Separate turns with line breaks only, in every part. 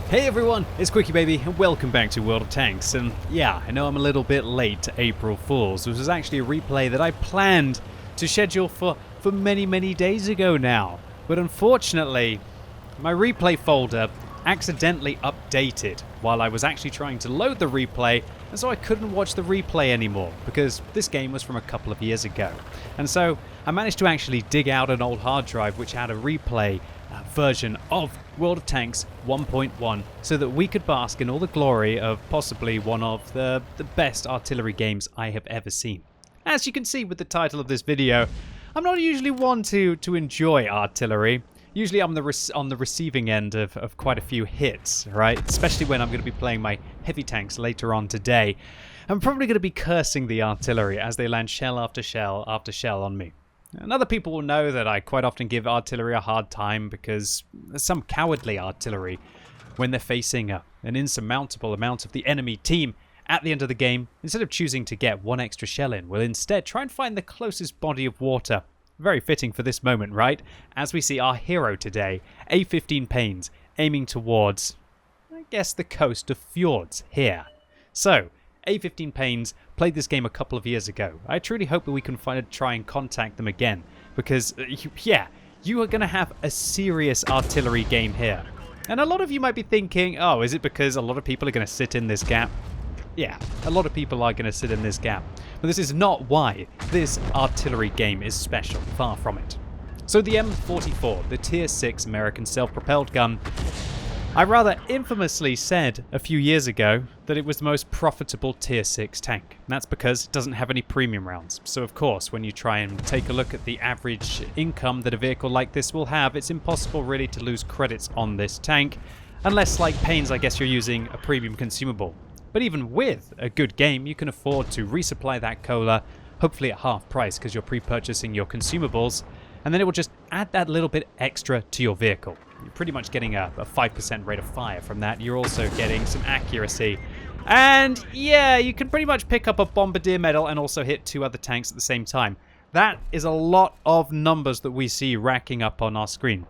Hey everyone, it's QuickyBaby and welcome back to World of Tanks. And yeah, I know I'm a little bit late to April Fools. This was actually a replay that I planned to schedule for many days ago now. But unfortunately, my replay folder accidentally updated while I was actually trying to load the replay, and so I couldn't watch the replay anymore because this game was from a couple of years ago. And so I managed to actually dig out an old hard drive which had a replay version of World of Tanks 1.1 so that we could bask in all the glory of possibly one of the best artillery games I have ever seen. As you can see with the title of this video, I'm not usually one to enjoy artillery. Usually I'm on the receiving end of quite a few hits, right? Especially when I'm going to be playing my heavy tanks later on today. I'm probably going to be cursing the artillery as they land shell after shell after shell on me. And other people will know that I quite often give artillery a hard time because there's some cowardly artillery when they're facing an insurmountable amount of the enemy team at the end of the game. Instead of choosing to get one extra shell in, will instead try and find the closest body of water. Very fitting for this moment, right? As we see our hero today, A-15 Pains, aiming towards, I guess, the coast of fjords here. So, A-15 Pains played this game a couple of years ago. I truly hope that we can try and contact them again, because, you are going to have a serious artillery game here. And a lot of you might be thinking, oh, is it because a lot of people are going to sit in this gap? Yeah, a lot of people are going to sit in this gap. But this is not why this artillery game is special, far from it. So the M44, the Tier 6 American self-propelled gun, I rather infamously said a few years ago that it was the most profitable Tier 6 tank. And that's because it doesn't have any premium rounds. So of course, when you try and take a look at the average income that a vehicle like this will have, it's impossible really to lose credits on this tank. Unless, like Pains, I guess you're using a premium consumable. But even with a good game, you can afford to resupply that cola, hopefully at half price because you're pre-purchasing your consumables, and then it will just add that little bit extra to your vehicle. You're pretty much getting a 5% rate of fire from that. You're also getting some accuracy. And yeah, you can pretty much pick up a bombardier medal and also hit two other tanks at the same time. That is a lot of numbers that we see racking up on our screen.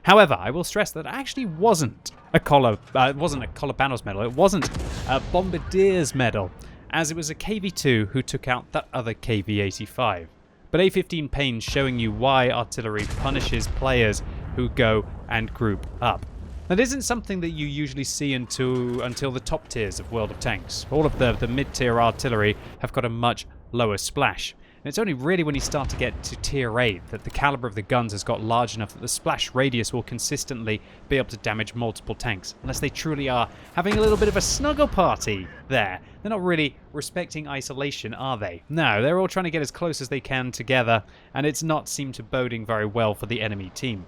However, I will stress that it actually wasn't a collar battles medal. It wasn't a bombardier's medal, as it was a KV-2 who took out that other KV-85. But A-15 Pains showing you why artillery punishes players who go and group up. That isn't something that you usually see until the top tiers of World of Tanks. All of the mid-tier artillery have got a much lower splash. And it's only really when you start to get to Tier 8 that the caliber of the guns has got large enough that the splash radius will consistently be able to damage multiple tanks. Unless they truly are having a little bit of a snuggle party there. They're not really respecting isolation, are they? No, they're all trying to get as close as they can together, and it's not seemed to boding very well for the enemy team.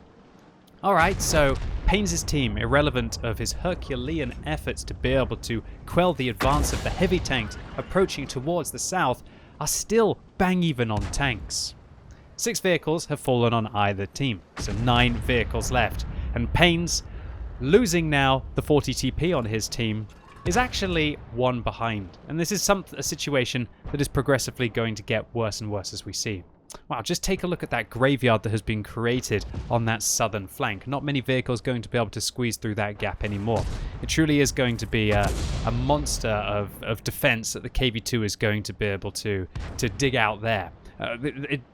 Alright, so Pains' team, irrelevant of his Herculean efforts to be able to quell the advance of the heavy tanks approaching towards the south, are still bang even on tanks. 6 vehicles have fallen on either team, so 9 vehicles left. And Pains, losing now the 40 TP on his team, is actually 1 behind. And this is a situation that is progressively going to get worse and worse as we see. Wow, just take a look at that graveyard that has been created on that southern flank. Not many vehicles going to be able to squeeze through that gap anymore. It truly is going to be a monster of defense that the KV-2 is going to be able to dig out there.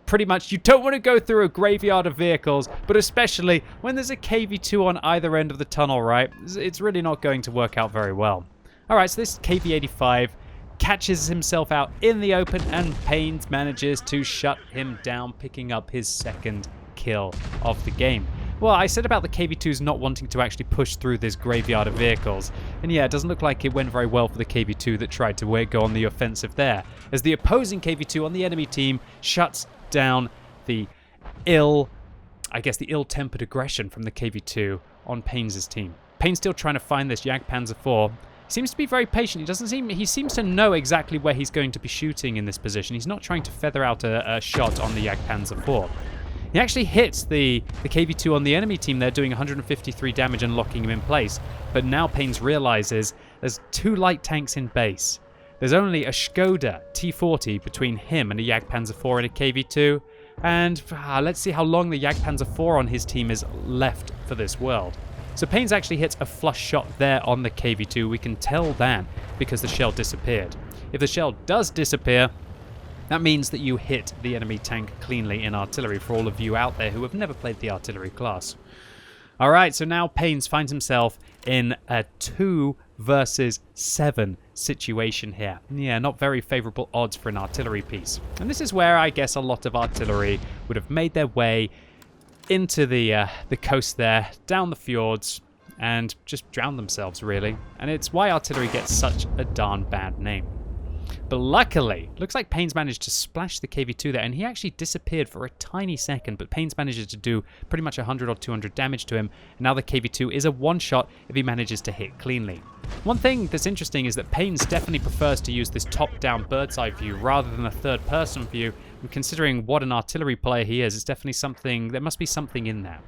Pretty much, you don't want to go through a graveyard of vehicles, but especially when there's a KV-2 on either end of the tunnel, right? It's really not going to work out very well. Alright, so this KV-85 catches himself out in the open, and Pains manages to shut him down, picking up his second kill of the game. Well, I said about the KV-2s not wanting to actually push through this graveyard of vehicles, and yeah, it doesn't look like it went very well for the KV-2 that tried to go on the offensive there, as the opposing KV-2 on the enemy team shuts down the ill-tempered aggression from the KV-2 on Pains' team. Pains still trying to find this Jagdpanzer IV. Seems to be very patient. He seems to know exactly where he's going to be shooting in this position. He's not trying to feather out a shot on the Jagdpanzer IV. He actually hits the KV-2 on the enemy team there, doing 153 damage and locking him in place. But now Pains realizes there's 2 light tanks in base. There's only a Skoda T40 between him and a Jagdpanzer IV and a KV-2. And let's see how long the Jagdpanzer IV on his team is left for this world. So Paynes actually hits a flush shot there on the KV2. We can tell that because the shell disappeared. If the shell does disappear, that means that you hit the enemy tank cleanly in artillery, for all of you out there who have never played the artillery class. Alright, so now Paynes finds himself in a 2 versus 7 situation here. Yeah, not very favourable odds for an artillery piece. And this is where I guess a lot of artillery would have made their way into the coast there, down the fjords, and just drowned themselves, really. And it's why artillery gets such a darn bad name. But luckily, looks like Paynes managed to splash the KV2 there, and he actually disappeared for a tiny second, but Paynes manages to do pretty much 100 or 200 damage to him, and now the KV2 is a one-shot if he manages to hit cleanly. One thing that's interesting is that Paynes definitely prefers to use this top-down bird's-eye view rather than a third-person view, and considering what an artillery player he is, it's definitely something, there must be something in there.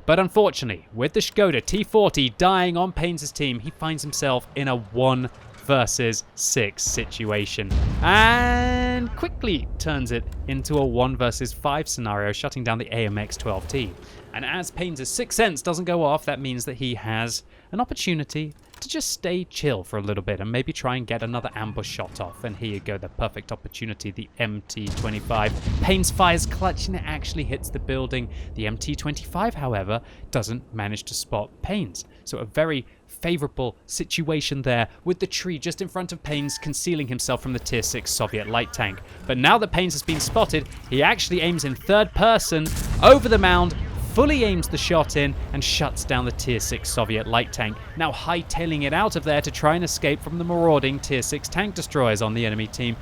But unfortunately, with the Skoda T40 dying on Paynes' team, he finds himself in a 1 versus 6 situation and quickly turns it into a 1 versus 5 scenario, shutting down the AMX-12T. And as Paynes' sixth sense doesn't go off, that means that he has an opportunity to just stay chill for a little bit and maybe try and get another ambush shot off. And here you go, the perfect opportunity, the MT-25. Paynes fires clutch and it actually hits the building. The MT-25, however, doesn't manage to spot Paynes. So a very favorable situation there with the tree just in front of Paynes concealing himself from the tier 6 Soviet light tank. But now that Paynes has been spotted, he actually aims in third person over the mound, fully aims the shot in and shuts down the tier 6 Soviet light tank, now hightailing it out of there to try and escape from the marauding tier 6 tank destroyers on the enemy team,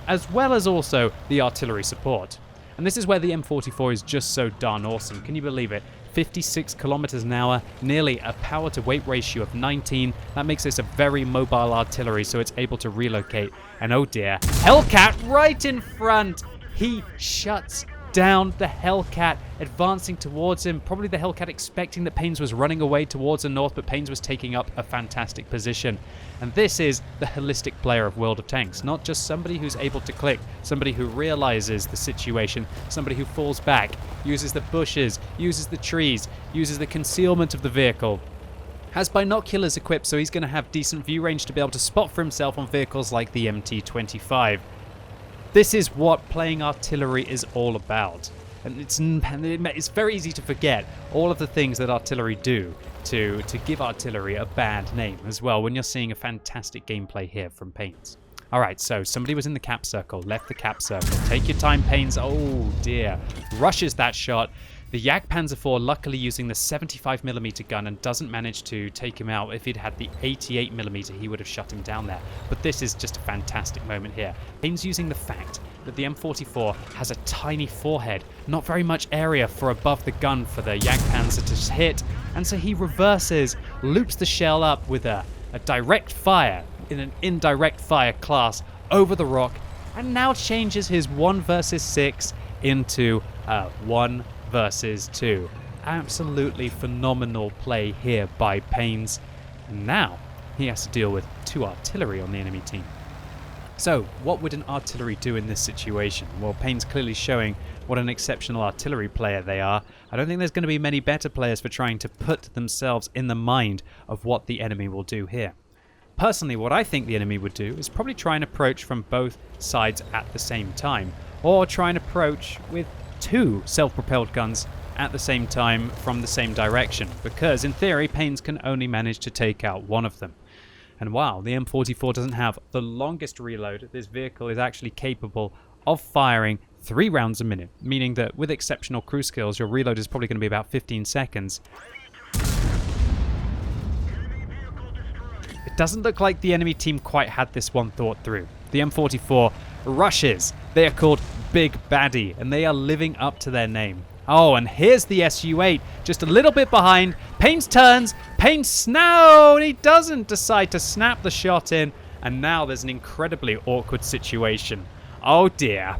as well as also the artillery support. And this is where the M44 is just so darn awesome. Can you believe it? 56 kilometers an hour, nearly a power to weight ratio of 19. That makes this a very mobile artillery, so it's able to relocate. And oh dear, Hellcat right in front. He shuts down the Hellcat, advancing towards him. Probably the Hellcat expecting that Paynes was running away towards the north, but Paynes was taking up a fantastic position. And this is the holistic player of World of Tanks. Not just somebody who's able to click, somebody who realizes the situation, somebody who falls back, uses the bushes, uses the trees, uses the concealment of the vehicle. Has binoculars equipped, so he's going to have decent view range to be able to spot for himself on vehicles like the MT-25. This is what playing artillery is all about. And it's very easy to forget all of the things that artillery do to give artillery a bad name as well when you're seeing a fantastic gameplay here from Paynes. Alright, so somebody was in the cap circle, left the cap circle. Take your time, Paynes. Oh dear. Rushes that shot. The Yak Panzer IV luckily using the 75mm gun and doesn't manage to take him out. If he'd had the 88mm, he would have shut him down there. But this is just a fantastic moment here. Paynes using the fact that the M44 has a tiny forehead, not very much area for above the gun for the Yak Panzer to hit, and so he reverses, loops the shell up with a direct fire in an indirect fire class over the rock, and now changes his 1 versus 6 into a 1 versus 2. Absolutely phenomenal play here by Paynes. And now he has to deal with 2 artillery on the enemy team. So what would an artillery do in this situation? Well, Paynes clearly showing what an exceptional artillery player they are. I don't think there's going to be many better players for trying to put themselves in the mind of what the enemy will do here. Personally, what I think the enemy would do is probably try and approach from both sides at the same time, or try and approach with 2 self-propelled guns at the same time from the same direction, because in theory Paynes can only manage to take out one of them. And while the M44 doesn't have the longest reload, this vehicle is actually capable of firing 3 rounds a minute, meaning that with exceptional crew skills your reload is probably going to be about 15 seconds. It doesn't look like the enemy team quite had this one thought through. The M44 rushes. They are called Big Baddie, and they are living up to their name. Oh, and here's the Su-8, just a little bit behind. Paynes turns. Paynes, no, he doesn't decide to snap the shot in, and now there's an incredibly awkward situation. Oh dear.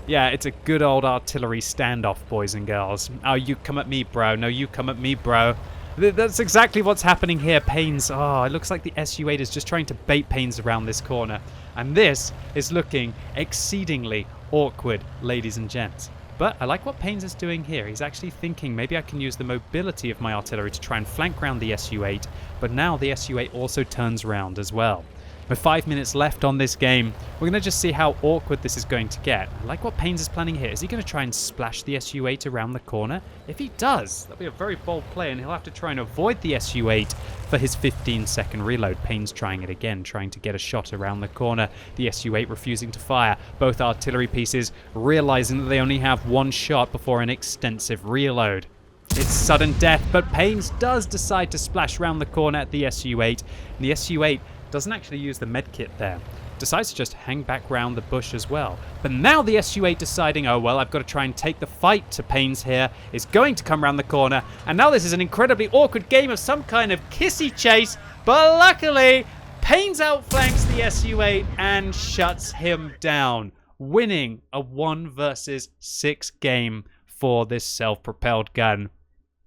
Yeah, it's a good old artillery standoff, boys and girls. Oh, you come at me, bro. No, you come at me, bro. That's exactly what's happening here. Paynes, oh, it looks like the Su-8 is just trying to bait Paynes around this corner. And this is looking exceedingly awkward, ladies and gents. But I like what Paynes is doing here. He's actually thinking maybe I can use the mobility of my artillery to try and flank round the SU-8, but now the SU-8 also turns round as well. With 5 minutes left on this game, we're going to just see how awkward this is going to get. I like what Paynes is planning here. Is he going to try and splash the SU-8 around the corner? If he does, that'll be a very bold play, and he'll have to try and avoid the SU-8 for his 15-second reload. Paynes trying it again, trying to get a shot around the corner. The SU-8 refusing to fire. Both artillery pieces realizing that they only have one shot before an extensive reload. It's sudden death, but Paynes does decide to splash around the corner at the SU-8, and the SU-8 doesn't actually use the medkit there. Decides to just hang back round the bush as well. But now the SU-8 deciding, oh well, I've got to try and take the fight to Paynes here, is going to come round the corner. And now this is an incredibly awkward game of some kind of kissy chase. But luckily, Paynes outflanks the SU-8 and shuts him down, winning a 1 versus 6 game for this self-propelled gun.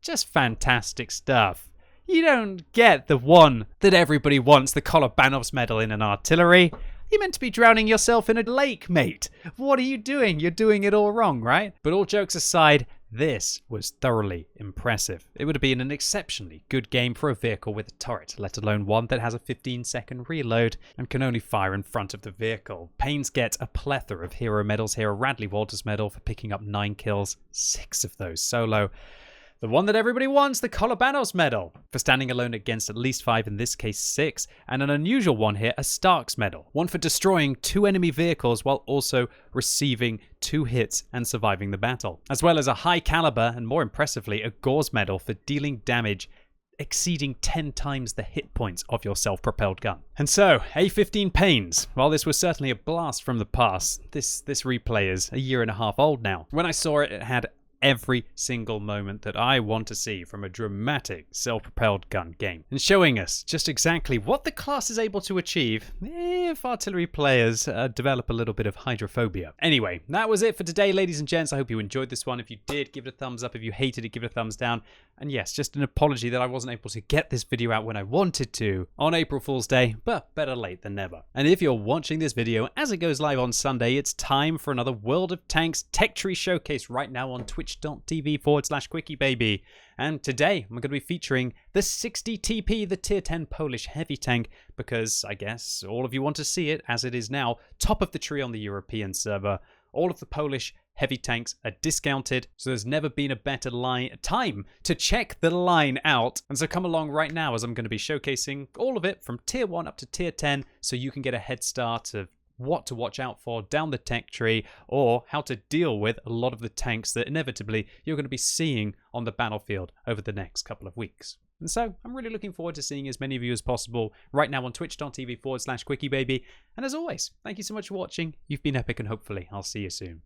Just fantastic stuff. You don't get the one that everybody wants, the Kolobanov's medal in an artillery. You're meant to be drowning yourself in a lake, mate. What are you doing? You're doing it all wrong, right? But all jokes aside, this was thoroughly impressive. It would have been an exceptionally good game for a vehicle with a turret, let alone one that has a 15-second reload and can only fire in front of the vehicle. Paynes gets a plethora of hero medals here, a Radley Walters medal for picking up 9 kills, 6 of those solo. The one that everybody wants, the Kolobanov's medal, for standing alone against at least 5, in this case 6, and an unusual one here, a Stark's medal, one for destroying 2 enemy vehicles while also receiving 2 hits and surviving the battle, as well as a high caliber and more impressively a Gauze medal for dealing damage exceeding 10 times the hit points of your self-propelled gun. And so, A15 Paynes, while this was certainly a blast from the past, this replay is a year and a half old now. When I saw it, it had every single moment that I want to see from a dramatic self-propelled gun game, and showing us just exactly what the class is able to achieve if artillery players develop a little bit of hydrophobia. Anyway, that was it for today, ladies and gents. I hope you enjoyed this one. If you did, give it a thumbs up. If you hated it, give it a thumbs down. And yes, just an apology that I wasn't able to get this video out when I wanted to on April Fool's Day, but better late than never. And if you're watching this video as it goes live on Sunday, it's time for another World of Tanks Tech Tree Showcase right now on twitch.tv/QuickyBaby. And today I'm going to be featuring the 60 TP, the tier 10 Polish heavy tank, because I guess all of you want to see it as it is now top of the tree on the European server. All of the Polish heavy tanks are discounted, so there's never been a better time to check the line out. And so come along right now as I'm going to be showcasing all of it from tier 1 up to tier 10, so you can get a head start of what to watch out for down the tech tree, or how to deal with a lot of the tanks that inevitably you're going to be seeing on the battlefield over the next couple of weeks. And so I'm really looking forward to seeing as many of you as possible right now on twitch.tv/QuickyBaby. And as always, thank you so much for watching. You've been epic, and hopefully I'll see you soon.